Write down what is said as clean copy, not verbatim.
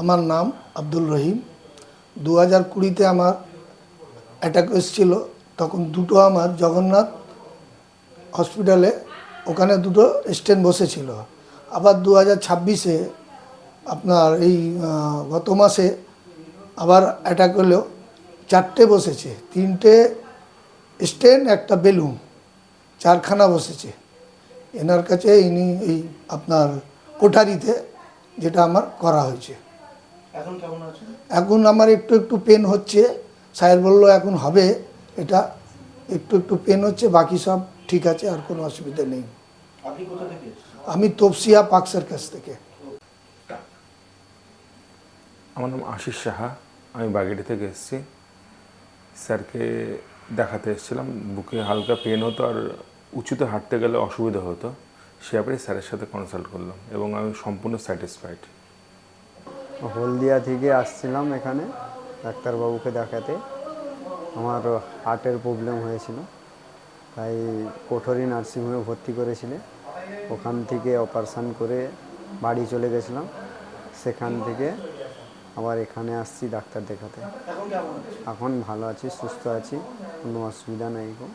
আমার নাম আব্দুল রহিম। 2020-তে আমার অ্যাটাক এসেছিল, তখন দুটো আমার জগন্নাথ হসপিটালে ওখানে দুটো স্টেন বসেছিল। আবার 2026-এ আপনার এই গত মাসে আবার অ্যাটাক হলো, 4টে বসেছে, 3টে স্টেন, একটা বেলুন, 4খানা বসেছে এনার কাছে। ইনি এই আপনার কোঠারিতে যেটা আমার করা হয়েছে। এখন কেমন আছেন? এখন আমার একটু একটু পেন হচ্ছে, স্যার বললো এখন হবে, এটা একটু একটু পেন হচ্ছে, বাকি সব ঠিক আছে, আর কোনো অসুবিধা নেই। আপনি কোথা থেকে এসেছেন? আমি তপসিয়া পাকসের কাছ থেকে। আমার নাম আশিস সাহা, আমি বাগেড়ি থেকে এসেছি। স্যারকে দেখাতে এসেছিলাম, বুকে হালকা পেন হতো আর উঁচুতে হাঁটতে গেলে অসুবিধা হতো। সে ব্যাপারে স্যারের সাথে কনসাল্ট করলাম এবং আমি সম্পূর্ণ স্যাটিসফাইড। হলদিয়া থেকে আসছিলাম এখানে ডাক্তারবাবুকে দেখাতে। আমার হার্টের প্রবলেম হয়েছিল, তাই কোঠরি নার্সিংহোমে ভর্তি করেছিলে। ওখান থেকে অপারেশান করে বাড়ি চলে গেছিলাম। সেখান থেকে আবার এখানে আসছি ডাক্তার দেখাতে। এখন কেমন আছেন? এখন ভালো আছি, সুস্থ আছি, কোনো অসুবিধা নেই গো।